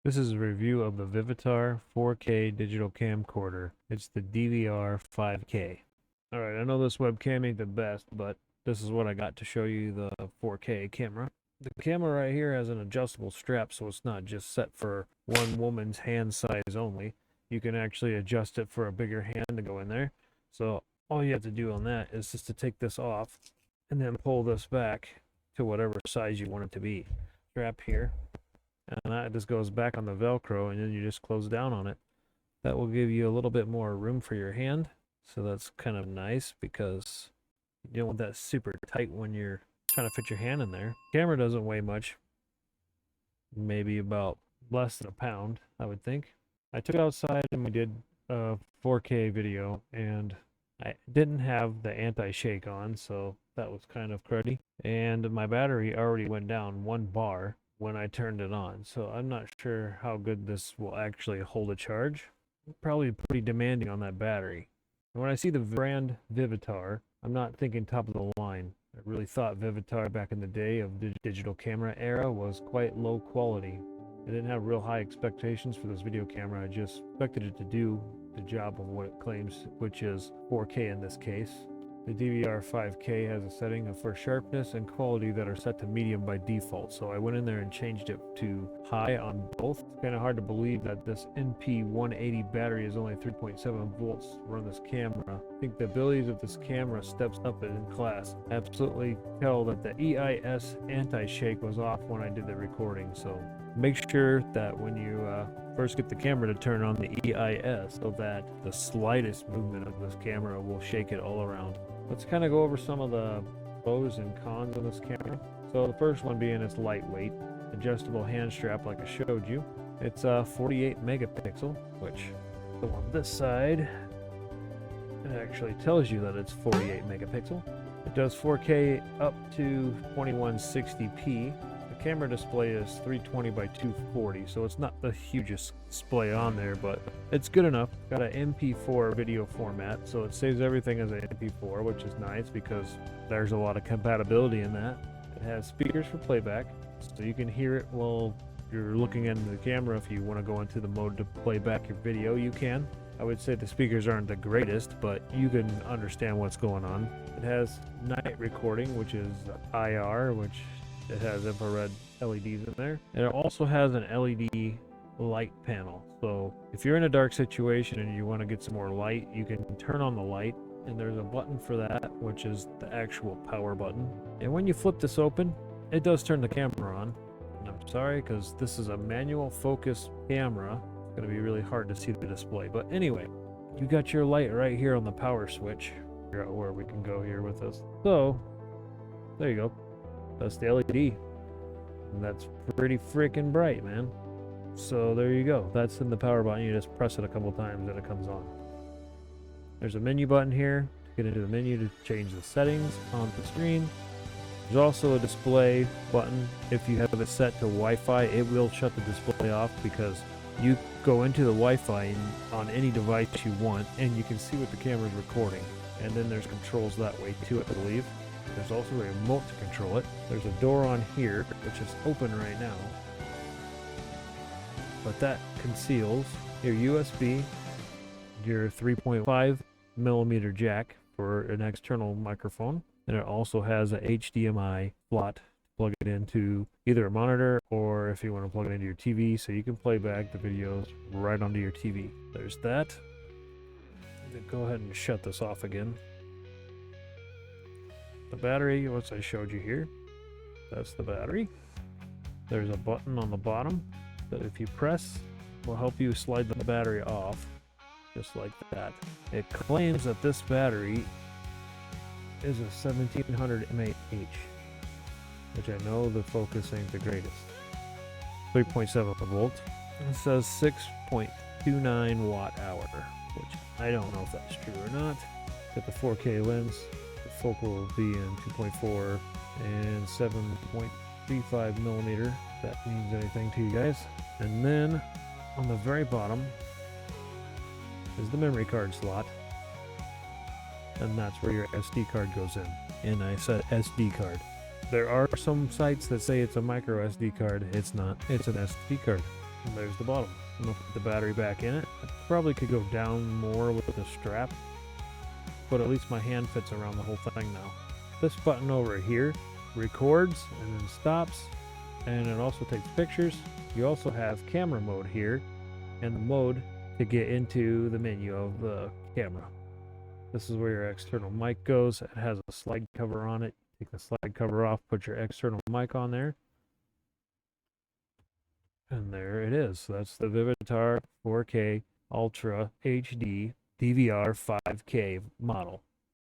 This is a review of the Vivitar 4K digital camcorder. It's the DVR 5K. Alright, I know this webcam ain't the best, but this is what I got to show you the 4K camera. The camera right here has an adjustable strap, so it's not just set for one woman's hand size only. You can actually adjust it for a bigger hand to go in there. So all you have to do on that is just to take this off and then pull this back to whatever size you want it to be. Strap here. And that just goes back on the Velcro, and then you just close down on it. That will give you a little bit more room for your hand. So that's kind of nice because you don't want that super tight when you're trying to fit your hand in there. Camera doesn't weigh much. Maybe about less than a pound, I would think. I took it outside and we did a 4K video, and I didn't have the anti-shake on, so that was kind of cruddy. And my battery already went down 1 bar when I turned it on, so I'm not sure how good this will actually hold a charge. Probably pretty demanding on that battery. And when I see the brand Vivitar, I'm not thinking top of the line. I really thought Vivitar back in the day of the digital camera era was quite low quality. I didn't have real high expectations for this video camera. I just expected it to do the job of what it claims, which is 4K in this case. The DVR 5K has a setting for sharpness and quality that are set to medium by default, so I went in there and changed it to high on both. It's kind of hard to believe that this NP180 battery is only 3.7 volts to run this camera. I think the abilities of this camera steps up in class. I absolutely tell that the EIS anti-shake was off when I did the recording, so make sure that when you first get the camera to turn on the EIS so that the slightest movement of this camera will shake it all around. Let's kind of go over some of the pros and cons of this camera. So the first one being it's lightweight, adjustable hand strap like I showed you. It's 48 megapixel, which the one on this side, it actually tells you that it's 48 megapixel. It does 4K up to 2160p. The camera display is 320 by 240, so it's not the hugest display on there, but it's good enough. Got an MP4 video format, so it saves everything as an MP4, which is nice because there's a lot of compatibility in that. It has speakers for playback, so you can hear it while you're looking into the camera. If you want to go into the mode to play back your video, you can. I would say the speakers aren't the greatest, but you can understand what's going on. It has night recording, which is IR, which it has infrared LEDs in there. And it also has an LED light panel. So if you're in a dark situation and you want to get some more light, you can turn on the light, and there's a button for that, which is the actual power button. And when you flip this open, it does turn the camera on. And I'm sorry, because this is a manual focus camera. It's going to be really hard to see the display. But anyway, you got your light right here on the power switch. Figure out where we can go here with this. So there you go. That's the LED, and that's pretty freaking bright, man. So there you go. That's in the power button. You just press it a couple times and it comes on. There's a menu button here to get into the menu to change the settings on the screen. There's also a display button. If you have it set to Wi-Fi, it will shut the display off because you go into the Wi-Fi on any device you want, and you can see what the camera is recording. And then there's controls that way too, I believe. There's also a remote to control it. There's a door on here, which is open right now. But that conceals your USB, your 3.5 millimeter jack for an external microphone. And it also has a HDMI slot to plug it into either a monitor or if you want to plug it into your TV, so you can play back the videos right onto your TV. There's that. Go ahead and shut this off again. The battery, which I showed you here, that's the battery. There's a button on the bottom that if you press will help you slide the battery off, just like that. It claims that this battery is a 1700 mAh, which I know the focus ain't the greatest. 3.7 volts. It says 6.29 watt hour, which I don't know if that's true or not. Got the 4K lens. Focal will be in 2.4 and 7.35 millimeter, if that means anything to you guys. And then on the very bottom is the memory card slot, and that's where your SD card goes in. And I said SD card. There are some sites that say it's a micro SD card. It's not. It's an SD card. And there's the bottom. I'm gonna put the battery back in it. I probably could go down more with the strap, but at least my hand fits around the whole thing now. This button over here records and then stops, and it also takes pictures. You also have camera mode here, and the mode to get into the menu of the camera. This is where your external mic goes. It has a slide cover on it. Take the slide cover off, put your external mic on there. And there it is. So that's the Vivitar 4K Ultra HD DVR5K model.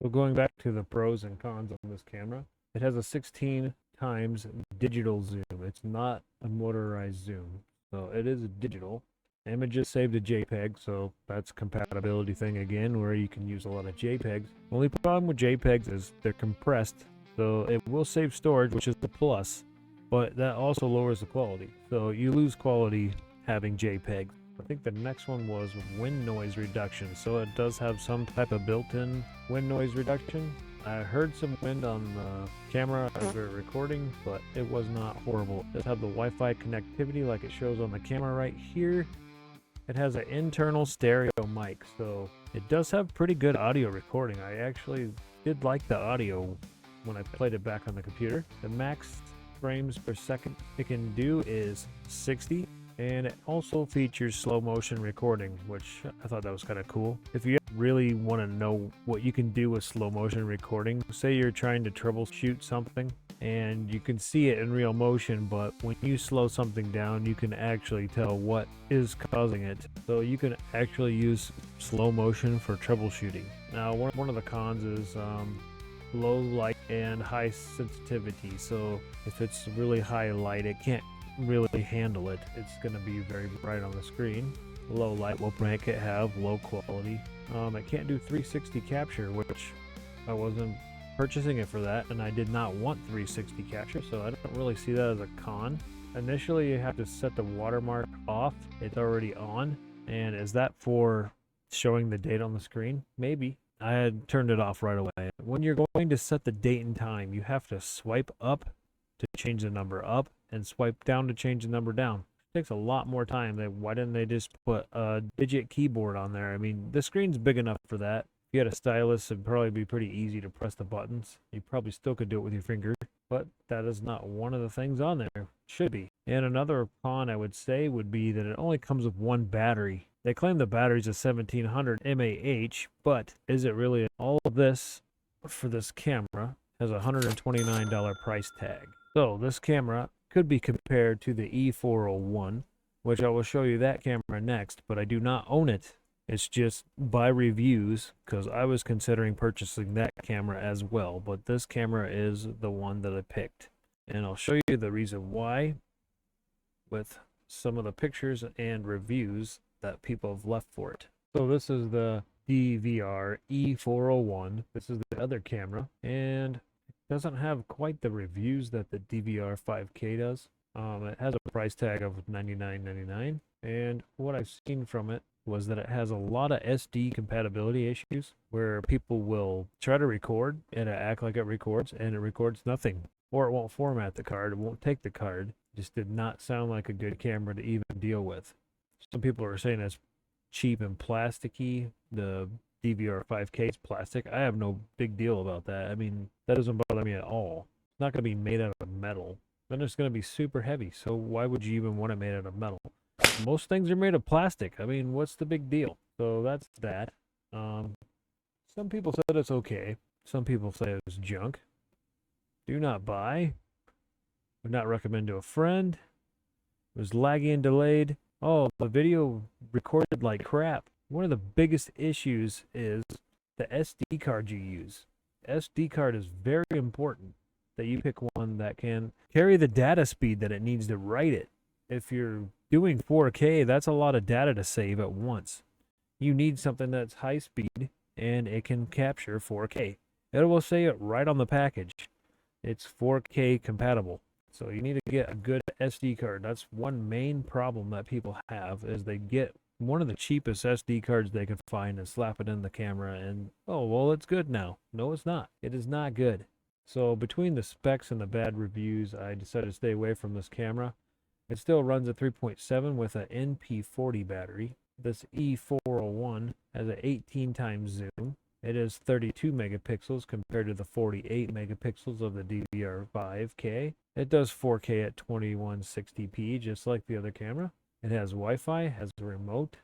So going back to the pros and cons on this camera, it has a 16 times digital zoom. It's not a motorized zoom. So it is digital. Images saved to JPEG, so that's a compatibility thing again, where you can use a lot of JPEGs. Only problem with JPEGs is they're compressed, so it will save storage, which is the plus, but that also lowers the quality. So you lose quality having JPEGs. I think the next one was wind noise reduction, so it does have some type of built-in wind noise reduction. I heard some wind on the camera as we were recording, but it was not horrible. It does have the Wi-Fi connectivity like it shows on the camera right here. It has an internal stereo mic, so it does have pretty good audio recording. I actually did like the audio when I played it back on the computer. The max frames per second it can do is 60, and it also features slow motion recording, which I thought that was kind of cool. If you really want to know what you can do with slow motion recording, say you're trying to troubleshoot something and you can see it in real motion, but when you slow something down, you can actually tell what is causing it. So you can actually use slow motion for troubleshooting. Now, one of the cons is low light and high sensitivity. So if it's really high light, it can't really handle it. It's going to be very bright on the screen. Low light will make it have low quality. It can't do 360 capture, which I wasn't purchasing it for that, and I did not want 360 capture, so I don't really see that as a con. Initially, you have to set the watermark off. It's already on, and is that for showing the date on the screen? Maybe. I had turned it off right away. When you're going to set the date and time, you have to swipe up to change the number up and swipe down to change the number down. It takes a lot more time. Why didn't they just put a digit keyboard on there? I mean, the screen's big enough for that. If you had a stylus, it'd probably be pretty easy to press the buttons. You probably still could do it with your finger, but that is not one of the things on there. It should be. And another con I would say would be that it only comes with one battery. They claim the battery's a 1700 mAh, but is it really? All of this for this camera has a $129 price tag. So this camera could be compared to the E401, which I will show you that camera next, but I do not own it. It's just by reviews, because I was considering purchasing that camera as well, but this camera is the one that I picked. And I'll show you the reason why with some of the pictures and reviews that people have left for it. So this is the DVR E401. This is the other camera, and it doesn't have quite the reviews that the DVR5K does. It has a price tag of $99.99, and what I've seen from it was that it has a lot of SD compatibility issues where people will try to record and it act like it records and it records nothing, or it won't format the card, it won't take the card. It just did not sound like a good camera to even deal with. Some people are saying it's cheap and plasticky. The DVR5K is plastic. I have no big deal about that. I mean, that doesn't bother me at all. It's not going to be made out of metal. Then it's going to be super heavy. So why would you even want it made out of metal? Most things are made of plastic. I mean, what's the big deal? So that's that. Some people said it's okay. Some people say it's junk. Do not buy. Would not recommend to a friend. It was laggy and delayed. Oh, the video recorded like crap. One of the biggest issues is the SD card you use. SD card is very important that you pick one that can carry the data speed that it needs to write it. If you're doing 4K, that's a lot of data to save at once. You need something that's high speed and it can capture 4K. It will say it right on the package. It's 4K compatible. So you need to get a good SD card. That's one main problem that people have, is they get one of the cheapest SD cards they can find and slap it in the camera and, oh, well, it's good now. No, it's not. It is not good. So between the specs and the bad reviews, I decided to stay away from this camera. It still runs a 3.7 with an NP40 battery. This E401 has an 18 times zoom. It is 32 megapixels compared to the 48 megapixels of the DVR5K. It does 4K at 2160p just like the other camera. It has Wi-Fi, has a remote,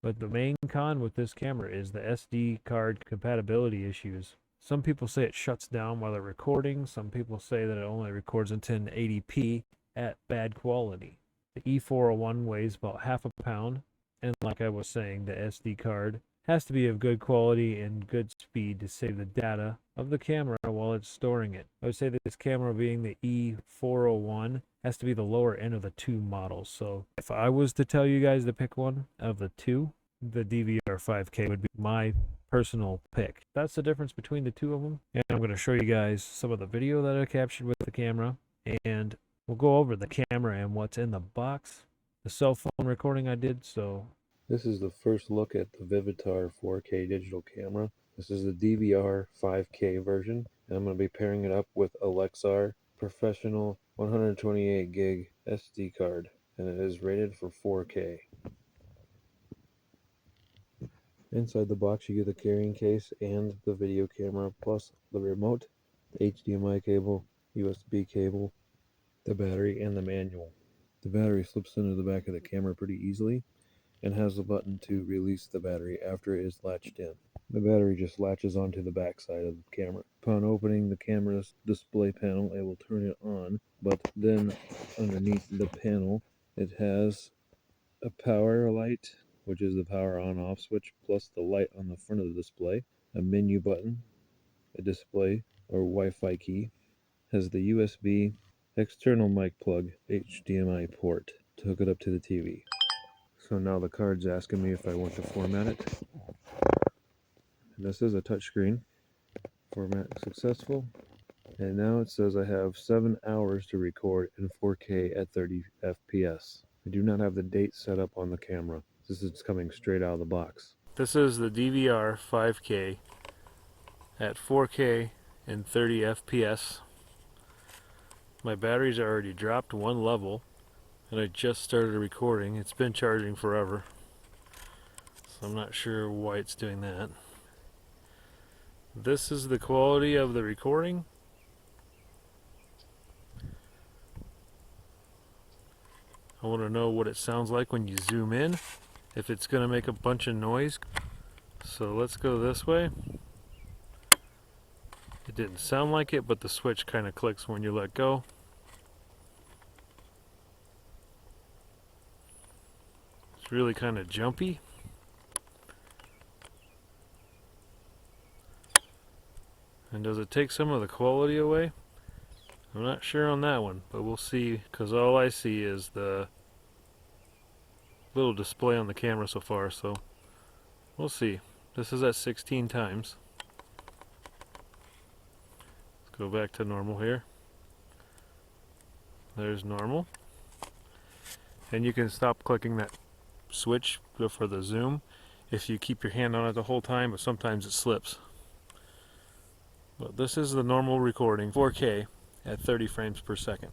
but the main con with this camera is the SD card compatibility issues. Some people say it shuts down while they're recording. Some people say that it only records in 1080p at bad quality. The E401 weighs about half a pound, and like I was saying, the SD card has to be of good quality and good speed to save the data of the camera while it's storing it. I would say that this camera, being the E401, has to be the lower end of the two models. So if I was to tell you guys to pick one of the two, the DVR5K would be my personal pick. That's the difference between the two of them. And I'm going to show you guys some of the video that I captured with the camera, and we'll go over the camera and what's in the box, the cell phone recording I did. So this is the first look at the Vivitar 4K digital camera. This is the DVR 5K version, and I'm going to be pairing it up with a Lexar Professional 128 gig SD card, and it is rated for 4K. Inside the box you get the carrying case and the video camera, plus the remote, the HDMI cable, USB cable, the battery, and the manual. The battery slips into the back of the camera pretty easily and has a button to release the battery after it is latched in. The battery just latches onto the back side of the camera. Upon opening the camera's display panel, it will turn it on, but then underneath the panel it has a power light, which is the power on off switch, plus the light on the front of the display, a menu button, a display or Wi-Fi key, has the USB external mic plug HDMI port to hook it up to the TV. So now the card's asking me if I want to format it. And this is a touchscreen. Format successful. And now it says I have 7 hours to record in 4K at 30 FPS. I do not have the date set up on the camera. This is coming straight out of the box. this is the DVR 5K at 4K and 30 FPS. My batteries are already dropped one level, and I just started recording. It's been charging forever, so I'm not sure why it's doing that. This is the quality of the recording. I want to know what it sounds like when you zoom in, if it's going to make a bunch of noise. So let's go this way. It didn't sound like it, but the switch kind of clicks when you let go. It's really kind of jumpy. And does it take some of the quality away? I'm not sure on that one, but we'll see, because all I see is the little display on the camera so far, so we'll see. This is at 16 times. Let's go back to normal here. There's normal. And you can stop clicking that switch for the zoom if you keep your hand on it the whole time, but sometimes it slips. But this is the normal recording, 4K at 30 frames per second.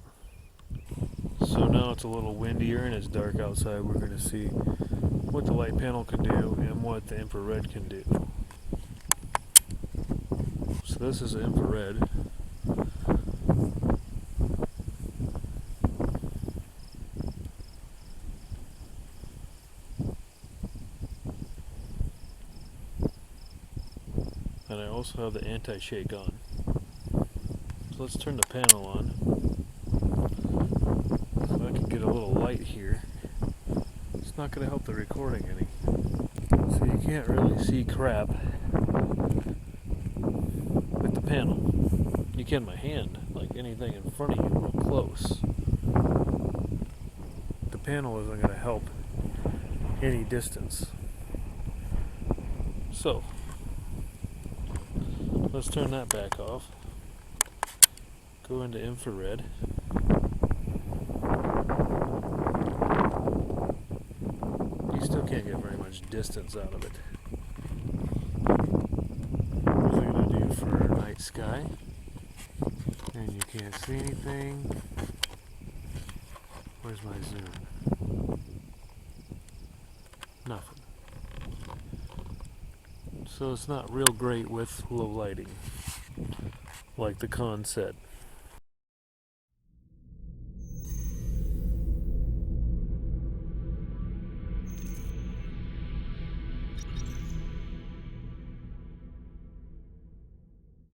So now it's a little windier and it's dark outside. We're going to see what the light panel can do and what the infrared can do. So this is infrared. And I also have the anti-shake on. So let's turn the panel on. So I can get a little light here. It's not going to help the recording any. So you can't really see crap with the panel. You can my hand, like anything in front of you real close. The panel isn't going to help any distance. So let's turn that back off. Go into infrared. You still can't get very much distance out of it. What is it going to do for night sky? And you can't see anything. Where's my zoom? Nothing. So it's not real great with low lighting, like the con said.